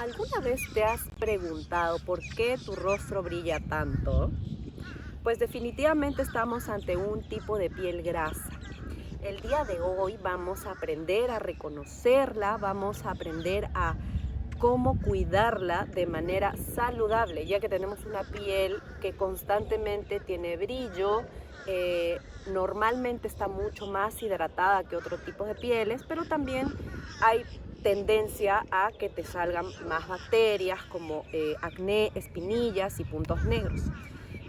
¿Alguna vez te has preguntado por qué tu rostro brilla tanto? Pues definitivamente estamos ante un tipo de piel grasa. El día de hoy vamos a aprender a reconocerla, vamos a aprender a cómo cuidarla de manera saludable, ya que tenemos una piel que constantemente tiene brillo, normalmente está mucho más hidratada que otro tipo de pieles, pero también hay tendencia a que te salgan más bacterias como acné, espinillas y puntos negros.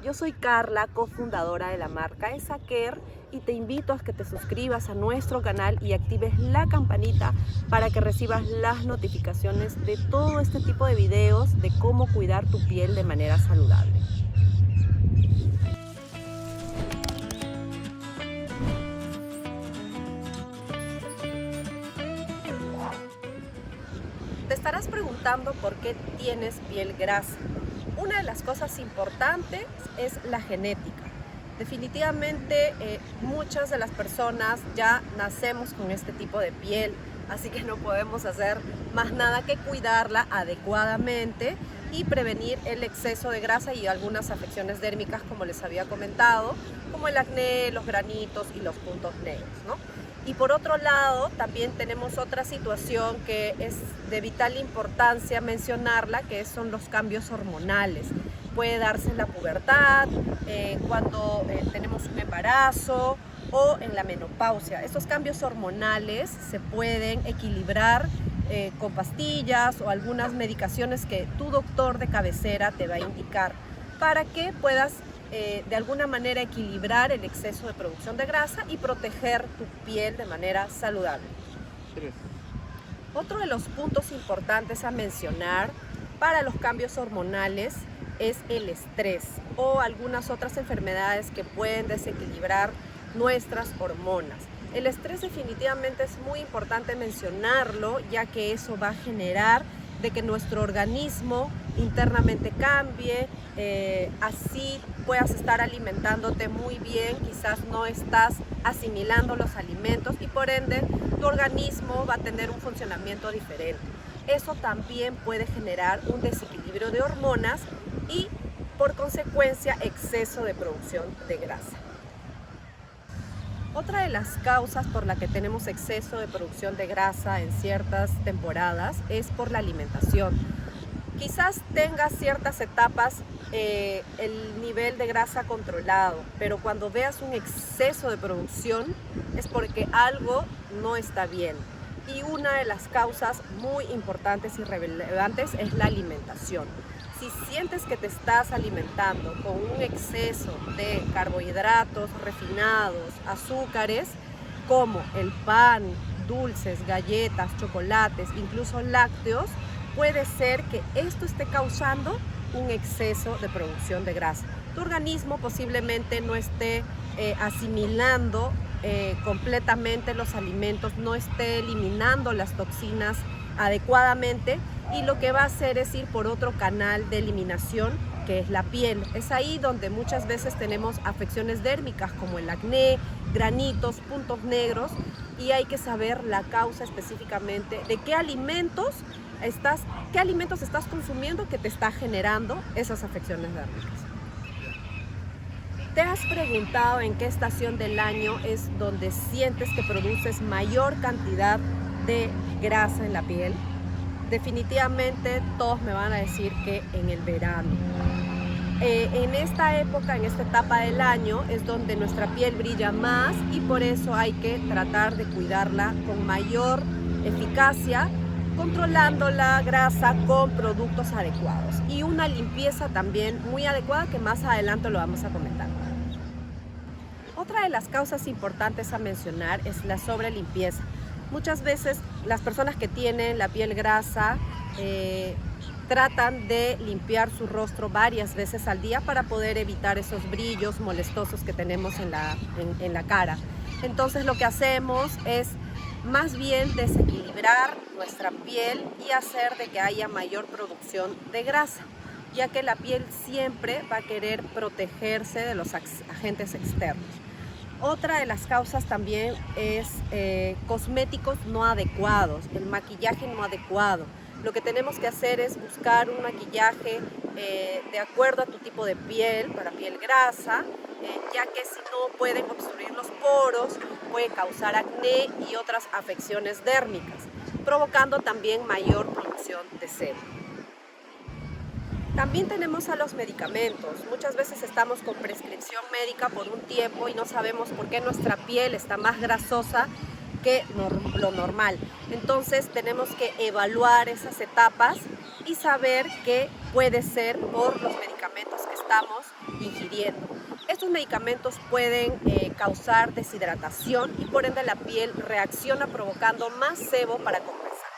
Yo soy Carla, cofundadora de la marca Esaker, y te invito a que te suscribas a nuestro canal y actives la campanita para que recibas las notificaciones de todo este tipo de videos de cómo cuidar tu piel de manera saludable. Te estarás preguntando por qué tienes piel grasa. Una de las cosas importantes es la genética. Definitivamente muchas de las personas ya nacemos con este tipo de piel, así que no podemos hacer más nada que cuidarla adecuadamente y prevenir el exceso de grasa y algunas afecciones dérmicas, como les había comentado, como el acné, los granitos y los puntos negros, ¿no? Y por otro lado, también tenemos otra situación que es de vital importancia mencionarla, que son los cambios hormonales. Puede darse en la pubertad, cuando tenemos un embarazo o en la menopausia. Estos cambios hormonales se pueden equilibrar con pastillas o algunas medicaciones que tu doctor de cabecera te va a indicar para que puedas de alguna manera equilibrar el exceso de producción de grasa y proteger tu piel de manera saludable. Otro de los puntos importantes a mencionar para los cambios hormonales es el estrés o algunas otras enfermedades que pueden desequilibrar nuestras hormonas. El estrés definitivamente es muy importante mencionarlo, ya que eso va a generar de que nuestro organismo internamente cambie, así puedas estar alimentándote muy bien, quizás no estás asimilando los alimentos y por ende tu organismo va a tener un funcionamiento diferente. Eso también puede generar un desequilibrio de hormonas y por consecuencia exceso de producción de grasa. Otra de las causas por la que tenemos exceso de producción de grasa en ciertas temporadas es por la alimentación. Quizás tengas ciertas etapas el nivel de grasa controlado, pero cuando veas un exceso de producción es porque algo no está bien. Y una de las causas muy importantes y relevantes es la alimentación. Si sientes que te estás alimentando con un exceso de carbohidratos refinados, azúcares, como el pan, dulces, galletas, chocolates, incluso lácteos, puede ser que esto esté causando un exceso de producción de grasa. Tu organismo posiblemente no esté asimilando completamente los alimentos, no esté eliminando las toxinas adecuadamente y lo que va a hacer es ir por otro canal de eliminación, que es la piel. Es ahí donde muchas veces tenemos afecciones dérmicas como el acné, granitos, puntos negros, y hay que saber la causa específicamente de qué alimentos estás consumiendo que te está generando esas afecciones dérmicas. ¿Te has preguntado en qué estación del año es donde sientes que produces mayor cantidad de grasa en la piel? Definitivamente todos me van a decir que en el verano. En esta época, en esta etapa del año, es donde nuestra piel brilla más y por eso hay que tratar de cuidarla con mayor eficacia, controlando la grasa con productos adecuados y una limpieza también muy adecuada que más adelante lo vamos a comentar. Otra de las causas importantes a mencionar es la sobrelimpieza. Muchas veces las personas que tienen la piel grasa tratan de limpiar su rostro varias veces al día para poder evitar esos brillos molestosos que tenemos en la cara. Entonces lo que hacemos es más bien desequilibrar nuestra piel y hacer de que haya mayor producción de grasa, ya que la piel siempre va a querer protegerse de los agentes externos. Otra de las causas también es cosméticos no adecuados, el maquillaje no adecuado. Lo que tenemos que hacer es buscar un maquillaje de acuerdo a tu tipo de piel, para piel grasa, ya que si no pueden obstruir los poros, puede causar acné y otras afecciones dérmicas, provocando también mayor producción de sebo. También tenemos a los medicamentos. Muchas veces estamos con prescripción médica por un tiempo y no sabemos por qué nuestra piel está más grasosa que lo normal. Entonces tenemos que evaluar esas etapas y saber que puede ser por los medicamentos que estamos ingiriendo. Estos medicamentos pueden causar deshidratación y por ende la piel reacciona provocando más sebo para compensar.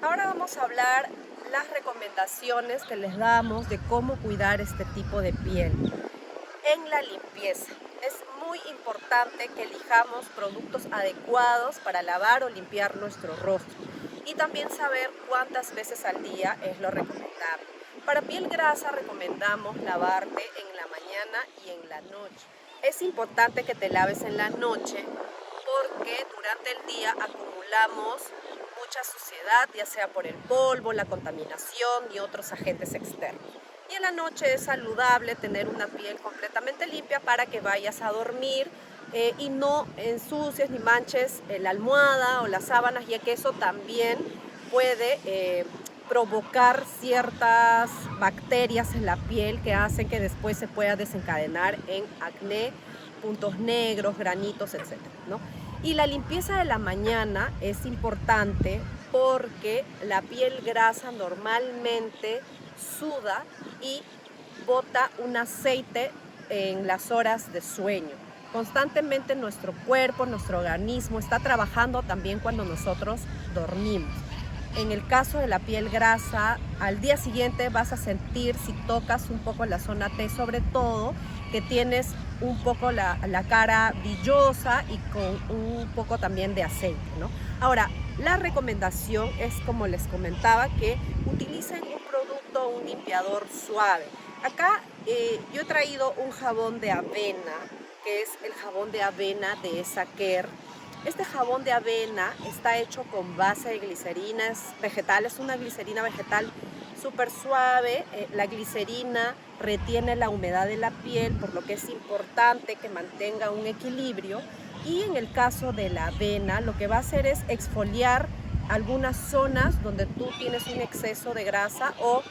Ahora vamos a hablar las recomendaciones que les damos de cómo cuidar este tipo de piel. En la limpieza, es muy importante que elijamos productos adecuados para lavar o limpiar nuestro rostro y también saber cuántas veces al día es lo recomendable. Para piel grasa recomendamos lavarte en la mañana y en la noche. Es importante que te laves en la noche porque durante el día acumulamos mucha suciedad, ya sea por el polvo, la contaminación y otros agentes externos. Y en la noche es saludable tener una piel completamente limpia para que vayas a dormir y no ensucies ni manches la almohada o las sábanas, ya que eso también puede provocar ciertas bacterias en la piel que hacen que después se pueda desencadenar en acné, puntos negros, granitos, etc., ¿no? Y la limpieza de la mañana es importante porque la piel grasa normalmente suda y bota un aceite en las horas de sueño. Constantemente nuestro cuerpo, nuestro organismo está trabajando también cuando nosotros dormimos. En el caso de la piel grasa, al día siguiente vas a sentir, si tocas un poco la zona T, sobre todo, que tienes un poco la cara brillosa y con un poco también de aceite, ¿no? Ahora, la recomendación es, como les comentaba, que utilicen un producto, un limpiador suave. Acá yo he traído un jabón de avena, que es el jabón de avena de Esa-Care. Este jabón de avena está hecho con base de glicerinas vegetales, una glicerina vegetal súper suave. La glicerina retiene la humedad de la piel, por lo que es importante que mantenga un equilibrio. Y en el caso de la avena, lo que va a hacer es exfoliar algunas zonas donde tú tienes un exceso de grasa o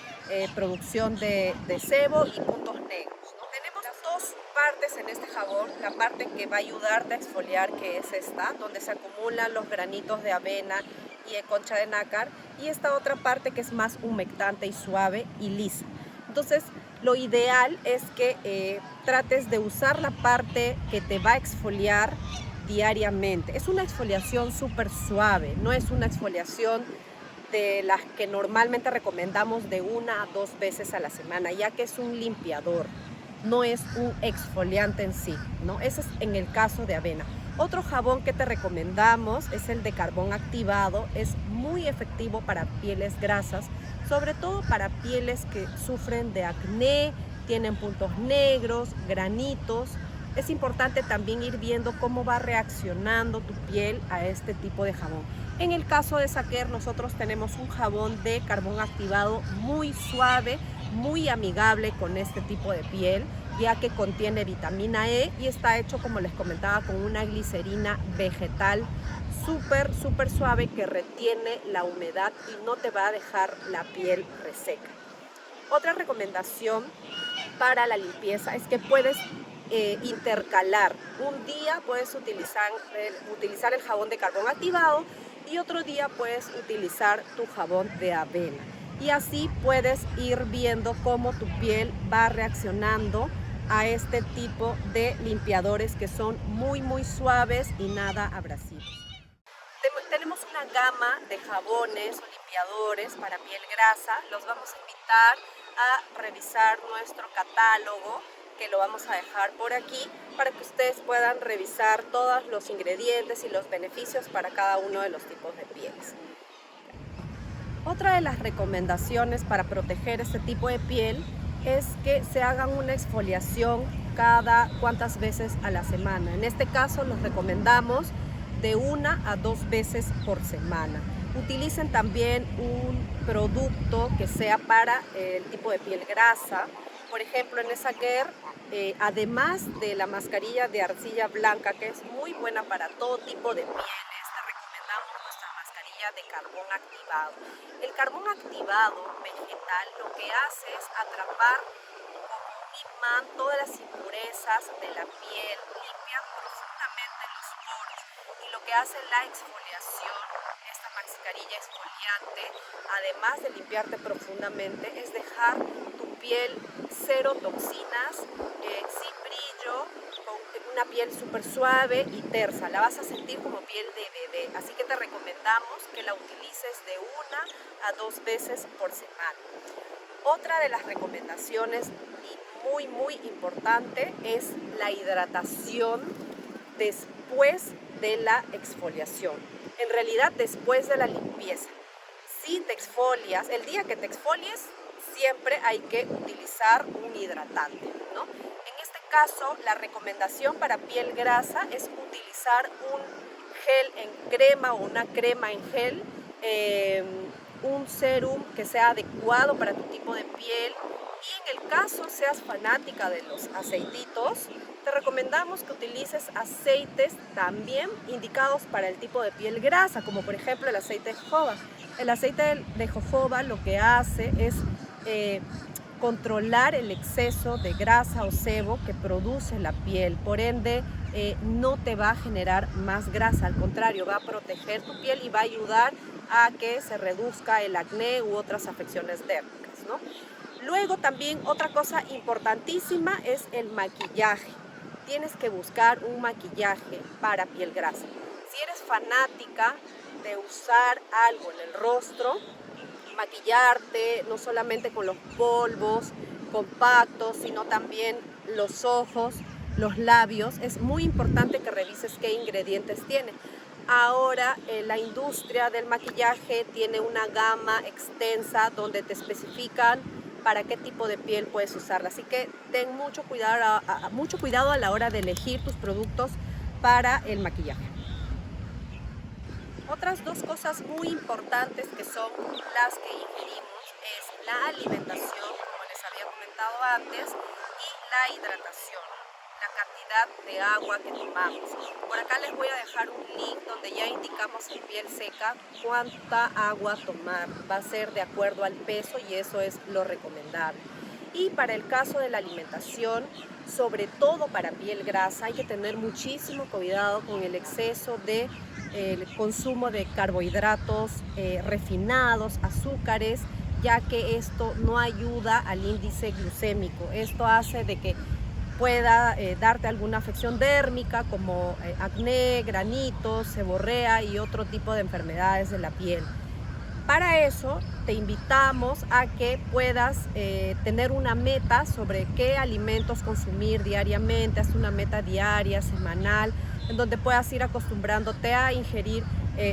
producción de sebo y puntos negros, ¿no? Tenemos dos partes en este jabón: la parte que va a ayudarte a exfoliar, que es esta, donde se acumulan los granitos de avena y concha de nácar, y esta otra parte que es más humectante y suave y lisa. Entonces, lo ideal es que trates de usar la parte que te va a exfoliar diariamente. Es una exfoliación súper suave, no es una exfoliación de las que normalmente recomendamos de 1 a 2 veces a la semana, ya que es un limpiador, no es un exfoliante en sí, ¿no? Ese es en el caso de avena. Otro jabón que te recomendamos es el de carbón activado. Es muy efectivo para pieles grasas, sobre todo para pieles que sufren de acné, tienen puntos negros, granitos. Es importante también ir viendo cómo va reaccionando tu piel a este tipo de jabón. En el caso de Esa-Care, nosotros tenemos un jabón de carbón activado muy suave, muy amigable con este tipo de piel, ya que contiene vitamina E y está hecho, como les comentaba, con una glicerina vegetal súper suave que retiene la humedad y no te va a dejar la piel reseca. Otra recomendación para la limpieza es que puedes intercalar. Un día puedes utilizar el jabón de carbón activado y otro día puedes utilizar tu jabón de avena. Y así puedes ir viendo cómo tu piel va reaccionando a este tipo de limpiadores que son muy suaves y nada abrasivos. Tenemos una gama de jabones o limpiadores para piel grasa. Los vamos a invitar a revisar nuestro catálogo, que lo vamos a dejar por aquí para que ustedes puedan revisar todos los ingredientes y los beneficios para cada uno de los tipos de pieles. Otra de las recomendaciones para proteger este tipo de piel es que se hagan una exfoliación cada cuantas veces a la semana. En este caso los recomendamos de 1 a 2 veces por semana. Utilicen también un producto que sea para el tipo de piel grasa. Por ejemplo, en esa Care, además de la mascarilla de arcilla blanca, que es muy buena para todo tipo de pieles, te recomendamos nuestra mascarilla de carbón activado. El carbón activado vegetal lo que hace es atrapar como un imán todas las impurezas de la piel, limpiar profundamente los poros, y lo que hace la exfoliación, esta mascarilla exfoliante, además de limpiarte profundamente, es dejar tu piel cero toxinas, sin brillo, con una piel súper suave y tersa. La vas a sentir como piel de bebé, así que te recomendamos que la utilices de 1 a 2 veces por semana. Otra de las recomendaciones y muy importante es la hidratación después de la exfoliación. En realidad, después de la limpieza. Si te exfolias, el día que te exfolies, siempre hay que utilizar un hidratante, ¿no? En este caso, la recomendación para piel grasa es utilizar un gel en crema o una crema en gel, un serum que sea adecuado para tu tipo de piel. Y en el caso seas fanática de los aceititos, te recomendamos que utilices aceites también indicados para el tipo de piel grasa, como por ejemplo el aceite de jojoba. El aceite de jojoba lo que hace es controlar el exceso de grasa o sebo que produce la piel. Por ende, no te va a generar más grasa, al contrario, va a proteger tu piel y va a ayudar a que se reduzca el acné u otras afecciones dérmicas, ¿no? Luego también otra cosa importantísima es el maquillaje. Tienes que buscar un maquillaje para piel grasa. Si eres fanática de usar algo en el rostro, maquillarte no solamente con los polvos compactos, sino también los ojos, los labios, es muy importante que revises qué ingredientes tiene. Ahora la industria del maquillaje tiene una gama extensa donde te especifican para qué tipo de piel puedes usarla. Así que ten mucho cuidado a la hora de elegir tus productos para el maquillaje. Otras dos cosas muy importantes que son las que ingerimos es la alimentación, como les había comentado antes, y la hidratación, la cantidad de agua que tomamos. Por acá les voy a dejar un link donde ya indicamos en piel seca cuánta agua tomar. Va a ser de acuerdo al peso y eso es lo recomendable. Y para el caso de la alimentación, sobre todo para piel grasa, hay que tener muchísimo cuidado con el exceso de el consumo de carbohidratos refinados, azúcares, ya que esto no ayuda al índice glucémico. Esto hace de que pueda darte alguna afección dérmica como acné, granitos, seborrea y otro tipo de enfermedades de la piel. Para eso te invitamos a que puedas tener una meta sobre qué alimentos consumir diariamente. Haz una meta diaria, semanal, en donde puedas ir acostumbrándote a ingerir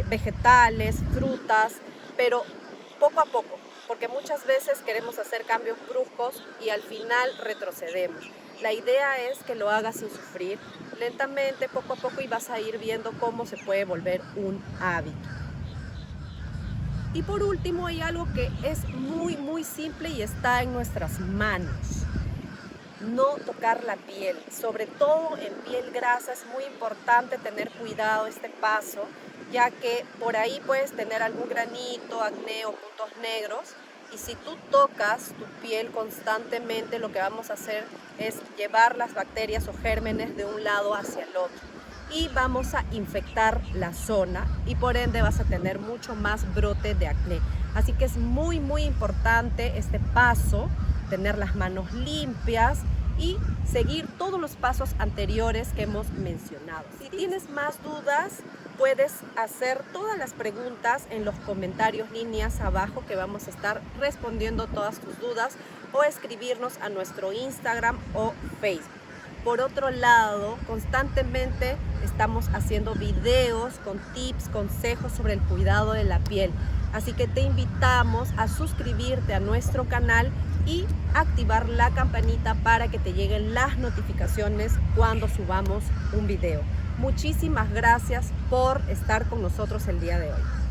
vegetales, frutas, pero poco a poco, porque muchas veces queremos hacer cambios bruscos y al final retrocedemos. La idea es que lo hagas sin sufrir, lentamente, poco a poco, y vas a ir viendo cómo se puede volver un hábito. Y por último, hay algo que es muy simple y está en nuestras manos. No tocar la piel, sobre todo en piel grasa. Es muy importante tener cuidado este paso, ya que por ahí puedes tener algún granito, acné o puntos negros, y si tú tocas tu piel constantemente, lo que vamos a hacer es llevar las bacterias o gérmenes de un lado hacia el otro y vamos a infectar la zona y por ende vas a tener mucho más brote de acné. Así que es muy importante este paso, tener las manos limpias y seguir todos los pasos anteriores que hemos mencionado. Si tienes más dudas, puedes hacer todas las preguntas en los comentarios líneas abajo, que vamos a estar respondiendo todas tus dudas, o escribirnos a nuestro Instagram o Facebook. Por otro lado, constantemente estamos haciendo videos con tips, consejos sobre el cuidado de la piel. Así que te invitamos a suscribirte a nuestro canal y activar la campanita para que te lleguen las notificaciones cuando subamos un video. Muchísimas gracias por estar con nosotros el día de hoy.